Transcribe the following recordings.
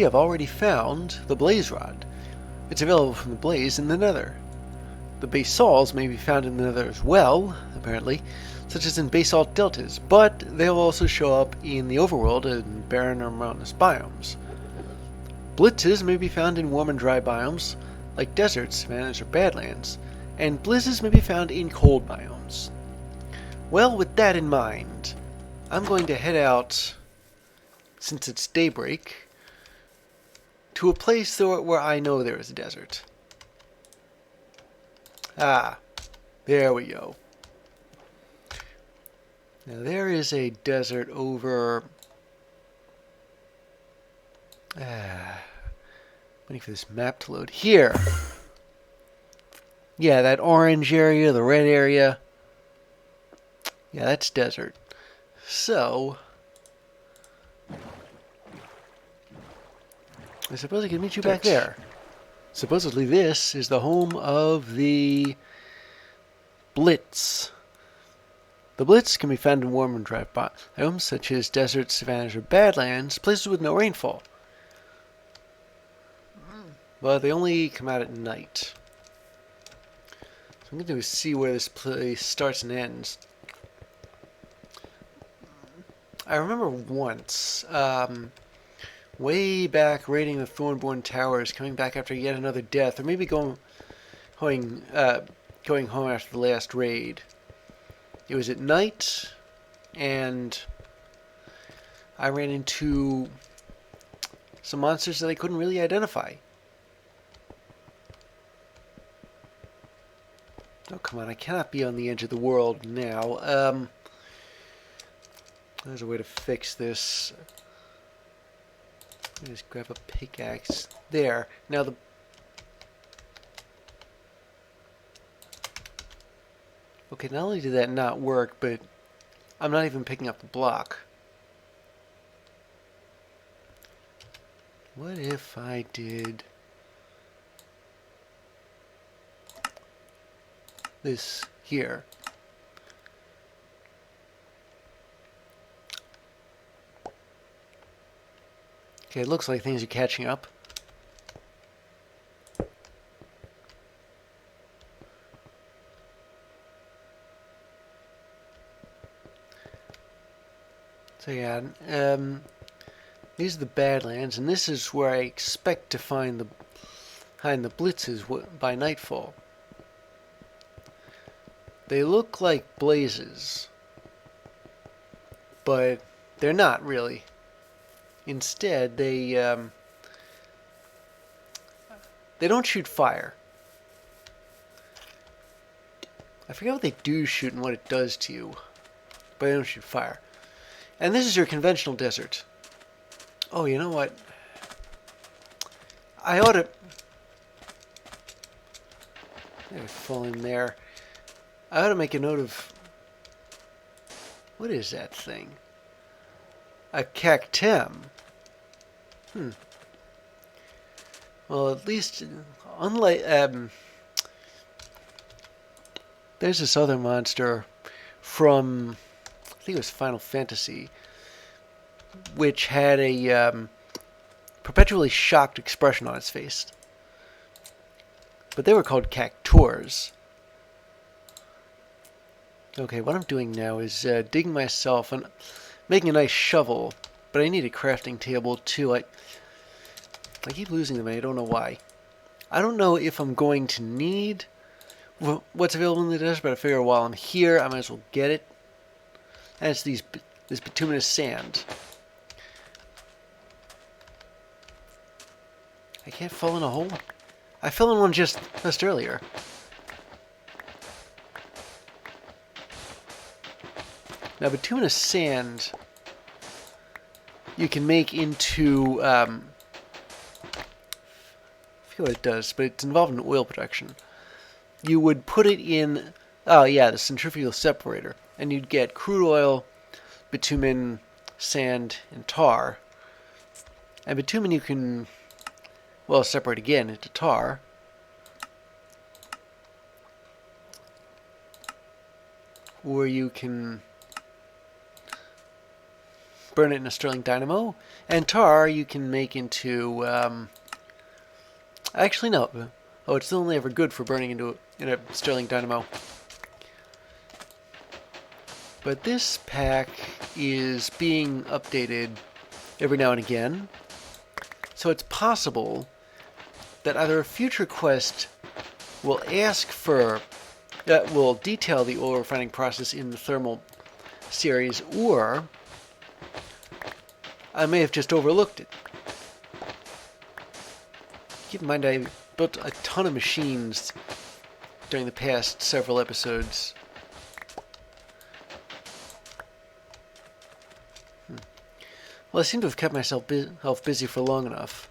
have already found the blaze rod. It's available from the blaze in the nether. The basalts may be found in the nether as well, apparently, such as in basalt deltas, but they'll also show up in the overworld in barren or mountainous biomes. Blitzes may be found in warm and dry biomes, like deserts, savannas, or badlands, and blizzes may be found in cold biomes. Well, with that in mind, I'm going to head out, since it's daybreak, to a place where I know there is a desert. Ah, there we go. Now there is a desert over... waiting for this map to load. Here! Yeah, that orange area, the red area. Yeah, that's desert. So... I suppose I can meet you back there. Supposedly this is the home of the Blitz. The Blitz can be found in warm and dry biomes such as deserts, savannas, or badlands, places with no rainfall. But they only come out at night. So I'm going to see where this place starts and ends. I remember once, way back raiding the Thornborn Towers, coming back after yet another death, or maybe going home after the last raid. It was at night, and I ran into some monsters that I couldn't really identify. Oh, come on, I cannot be on the edge of the world now. There's a way to fix this. Just grab a pickaxe. There. Now okay, not only did that not work, but I'm not even picking up the block. What if I did this here? Okay, it looks like things are catching up. So yeah, these are the Badlands, and this is where I expect to find the blitzes by nightfall. They look like blazes, but they're not really. Instead, they don't shoot fire. I forget what they do shoot and what it does to you, but they don't shoot fire. And this is your conventional desert. Oh, you know what? I ought to... I fall in there. I ought to make a note of... What is that thing? A cactem. Well, at least, unlike... there's this other monster from... I think it was Final Fantasy, which had a perpetually shocked expression on its face. But they were called cactuars. Okay, what I'm doing now is digging myself and making a nice shovel, but I need a crafting table too. I keep losing them and I don't know why. I don't know if I'm going to need what's available in the desert, but I figure while I'm here, I might as well get it. And it's this bituminous sand. I can't fall in a hole. I fell in one just earlier. Now, bituminous sand you can make into I forget what it does, but it's involved in oil production. You would put it in, oh yeah, the centrifugal separator, and you'd get crude oil, bitumen, sand, and tar. And bitumen you can, well, separate again into tar. Or you can burn it in a Stirling dynamo. And tar you can make into... actually, no. Oh, it's only ever good for burning in a Stirling dynamo. But this pack is being updated every now and again. So it's possible that either a future quest will ask for... will detail the oil refining process in the thermal series, or I may have just overlooked it. Keep in mind I built a ton of machines during the past several episodes. Well, I seem to have kept myself busy for long enough.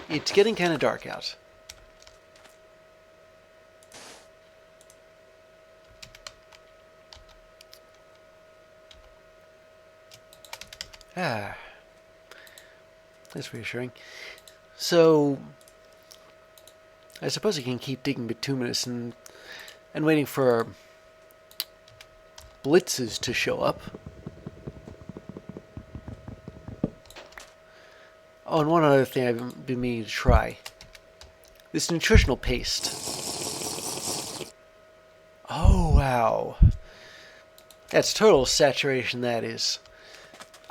It's getting kind of dark out. Ah, that's reassuring. So, I suppose I can keep digging bituminous and waiting for blitzes to show up. Oh, and one other thing I've been meaning to try. This nutritional paste. Oh, wow. That's total saturation, that is.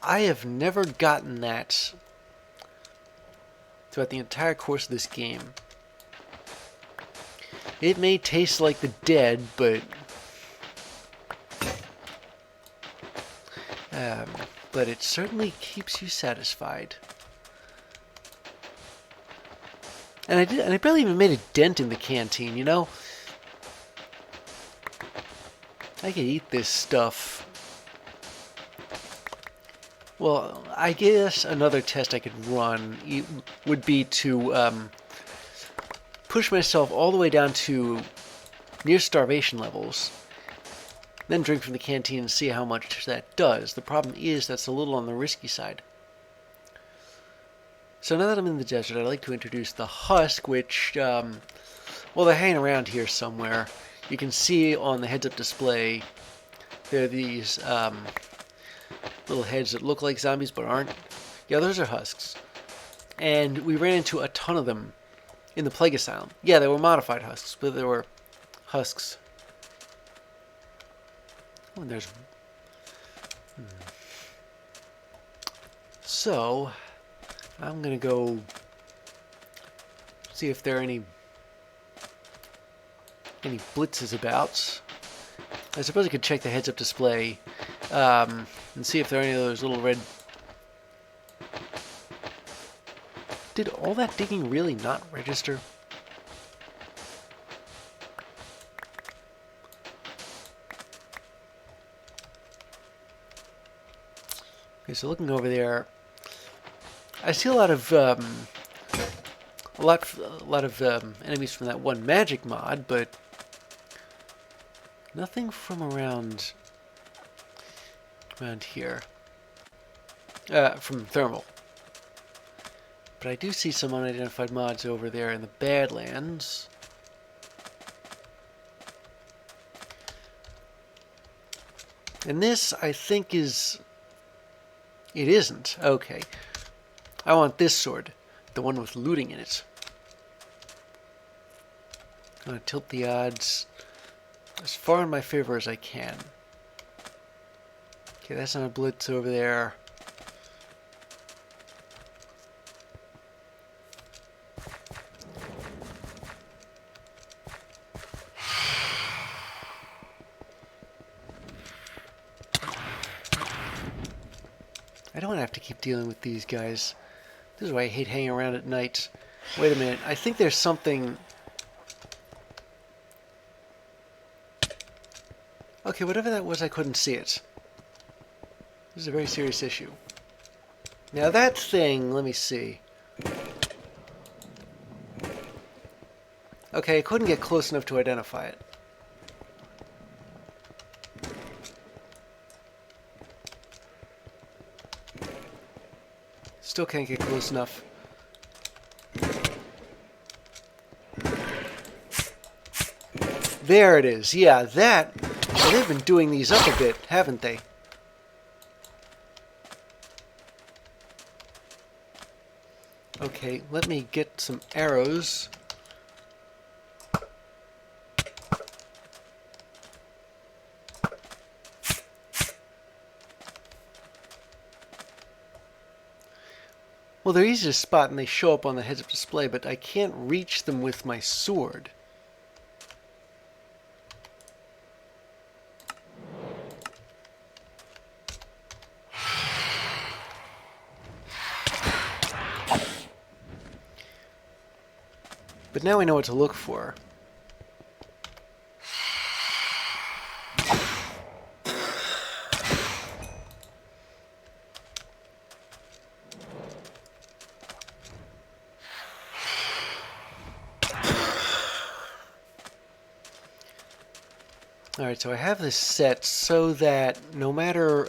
I have never gotten that throughout the entire course of this game. It may taste like the dead, but it certainly keeps you satisfied. And I barely even made a dent in the canteen, you know? I could eat this stuff. Well, I guess another test I could run would be to push myself all the way down to near starvation levels, then drink from the canteen and see how much that does. The problem is that's a little on the risky side. So now that I'm in the desert, I'd like to introduce the husk, which, well, they're hanging around here somewhere. You can see on the heads-up display, there are these little heads that look like zombies but aren't. Yeah, those are husks. And we ran into a ton of them in the Plague Asylum. Yeah, they were modified husks, but they were husks. Oh, and there's... So, I'm gonna go see if there are any blitzes about. I suppose I could check the heads-up display and see if there are any of those little red... Did all that digging really not register? Okay, so looking over there, I see a lot of enemies from that one magic mod, but nothing from around here. From thermal. But I do see some unidentified mods over there in the Badlands. And this, I think, is... It isn't. Okay. I want this sword. The one with looting in it. I'm going to tilt the odds as far in my favor as I can. Okay, that's not a blitz over there. I don't want to have to keep dealing with these guys. This is why I hate hanging around at night. Wait a minute. I think there's something... Okay, whatever that was, I couldn't see it. This is a very serious issue. Now that thing, let me see. Okay, I couldn't get close enough to identify it. Still can't get close enough. There it is. Yeah, that... Well, they've been doing these up a bit, haven't they? Okay, let me get some arrows. Well, they're easy to spot and they show up on the heads-up display, but I can't reach them with my sword. But now we know what to look for. Alright, so I have this set so that no matter,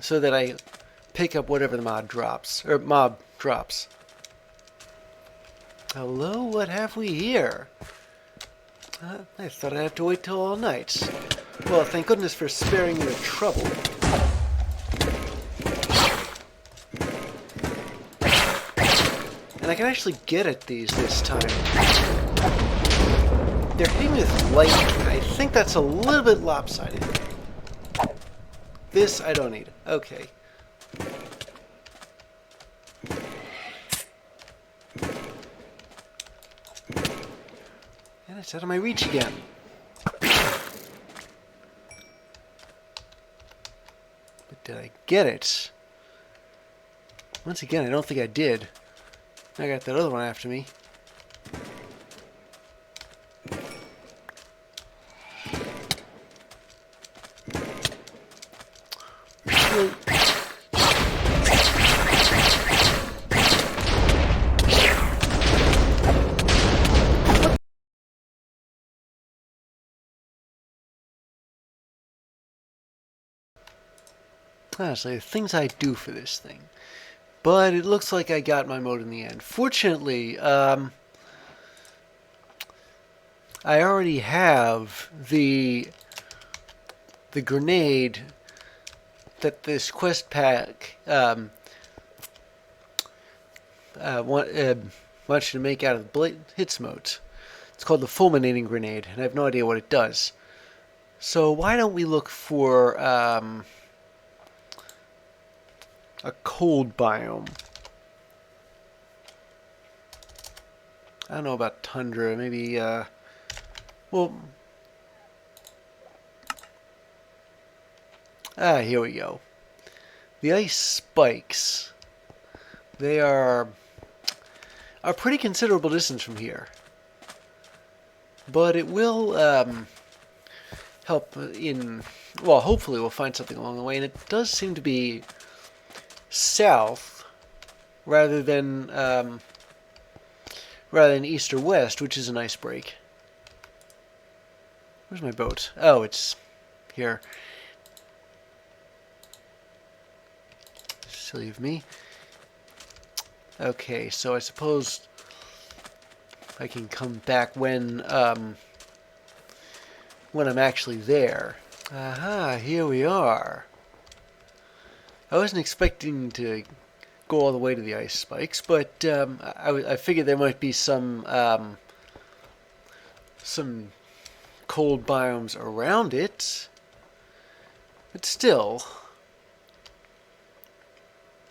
so that I pick up whatever the mob drops. Hello, what have we here? I thought I'd have to wait till all night. Well, thank goodness for sparing me the trouble. And I can actually get at these this time. They're hitting with light. I think that's a little bit lopsided. This I don't need. Okay. And it's out of my reach again. But did I get it? Once again, I don't think I did. I got that other one after me. Honestly, the things I do for this thing. But it looks like I got my mode in the end. Fortunately, I already have the grenade that this quest pack wants you to make out of the hits modes. It's called the fulminating grenade, and I have no idea what it does. So why don't we look for a cold biome? I don't know about tundra. Maybe, well... here we go. The ice spikes. They are a pretty considerable distance from here. But it will help in... Well, hopefully we'll find something along the way. And it does seem to be south rather than east or west, which is a nice break. Where's my boat? Oh, it's here. Silly of me. Okay, so I suppose I can come back when I'm actually there. Aha, here we are. I wasn't expecting to go all the way to the ice spikes, but I figured there might be some cold biomes around it. But still,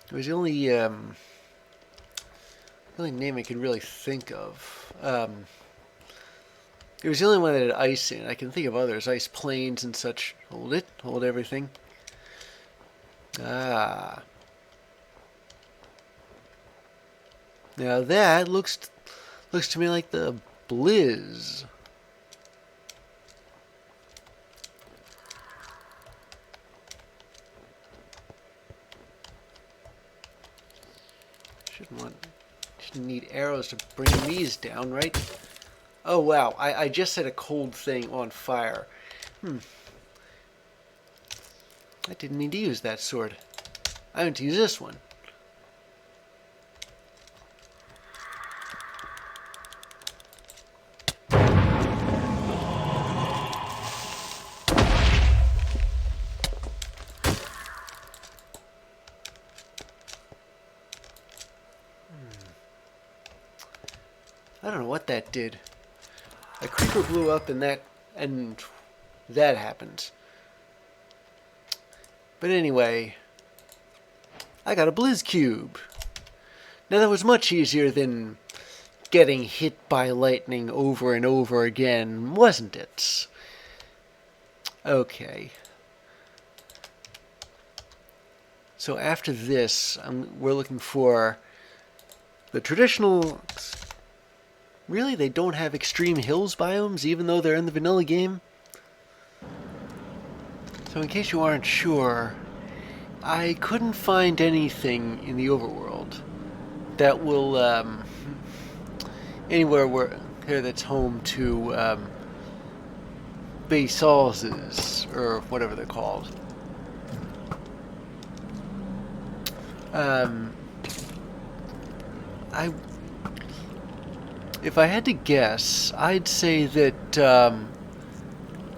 it was the only name I could really think of. It was the only one that had ice in it. I can think of others, ice plains and such. Hold it, hold everything. Ah. Now that looks to me like the Blizz. Shouldn't need arrows to bring these down, right? Oh wow, I just set a cold thing on fire. I didn't need to use that sword. I meant to use this one. I don't know what that did. A creeper blew up and that happened. But anyway, I got a Blizz Cube. Now that was much easier than getting hit by lightning over and over again, wasn't it? Okay. So after this, we're looking for the traditional... Really, they don't have extreme hills biomes, even though they're in the vanilla game? So in case you aren't sure, I couldn't find anything in the overworld that will, anywhere here that's home to, basalts, or whatever they're called. If I had to guess, I'd say that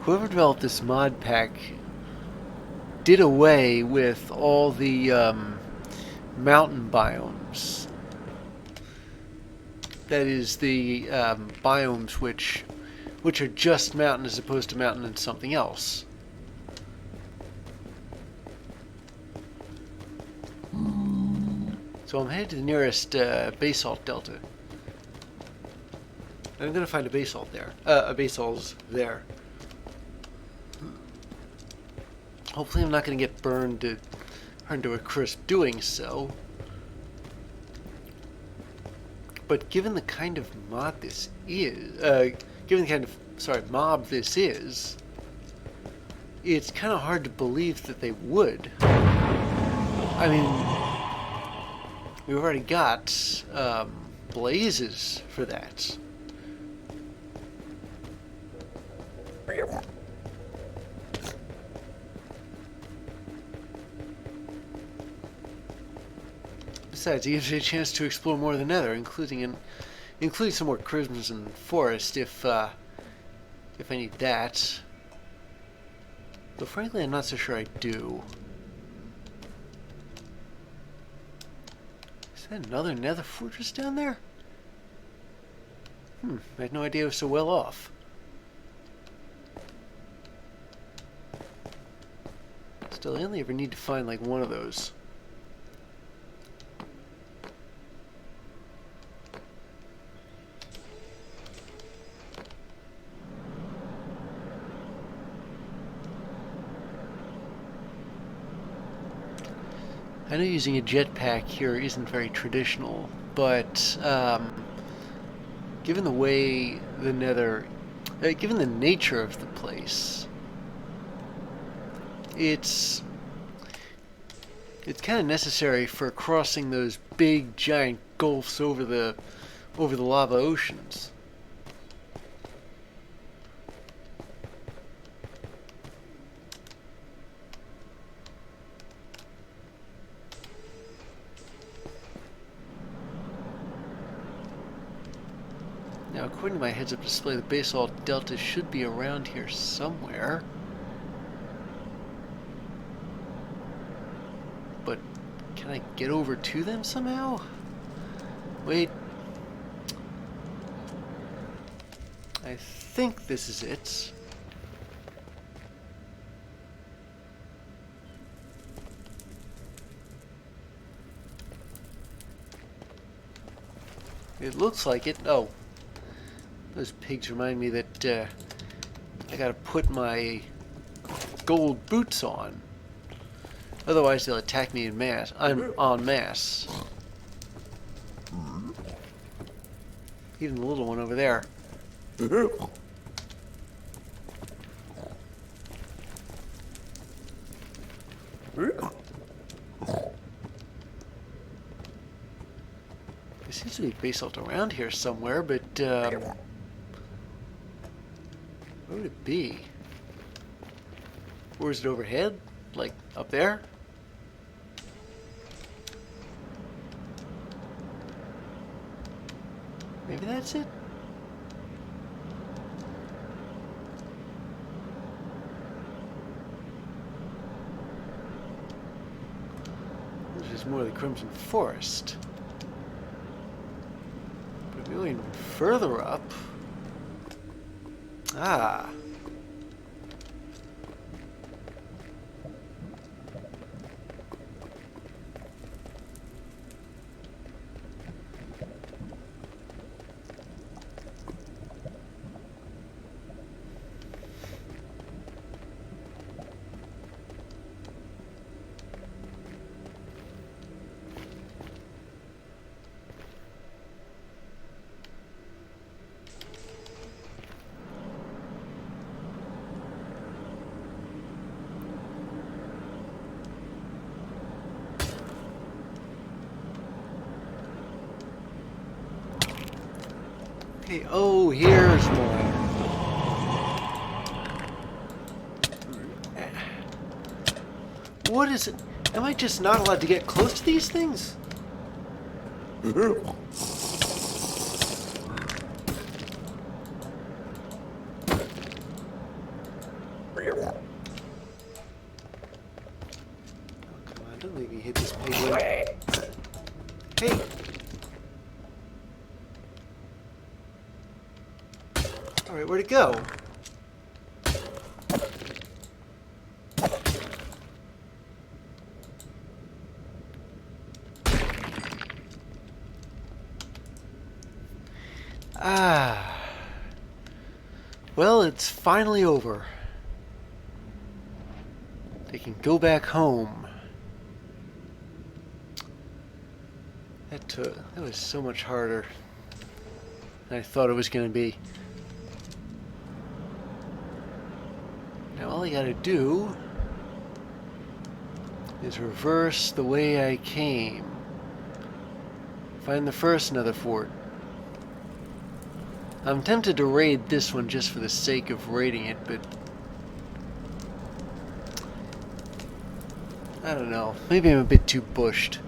whoever developed this mod pack did away with all the mountain biomes. That is, the biomes which are just mountain as opposed to mountain and something else. So I'm headed to the nearest basalt delta. I'm gonna find a basalt there. A basalt's there. Hopefully I'm not gonna get burned to a crisp doing so. But given the kind of mod this is, mob this is, it's kind of hard to believe that they would. I mean, we've already got blazes for that. Besides, it gives you a chance to explore more of the Nether, including some more Crimson Forest if I need that. Though frankly, I'm not so sure I do. Is that another Nether fortress down there? I had no idea I was so well off. Still, I only ever need to find like one of those. I know using a jetpack here isn't very traditional, but given the way the Nether, given the nature of the place, it's kind of necessary for crossing those big giant gulfs over the lava oceans. Now, according to my heads-up display, the basalt delta should be around here somewhere. But can I get over to them somehow? Wait. I think this is it. It looks like it. Oh. Those pigs remind me that I gotta put my gold boots on. Otherwise they'll attack me en masse. En masse. Even the little one over there. There seems to be basalt around here somewhere, but where would it be? Or is it overhead? Like up there? Maybe that's it? This is more of the Crimson Forest. But if we Going further up. Ah. Okay, oh, here's more. What is it? Am I just not allowed to get close to these things? Come on, don't make me hit this payload. Hey! Alright, where'd it go? Ah. Well, it's finally over. They can go back home. That was so much harder than I thought it was going to be. Now all I gotta do is reverse the way I came. Find the first nether fort. I'm tempted to raid this one just for the sake of raiding it, but I don't know. Maybe I'm a bit too bushed.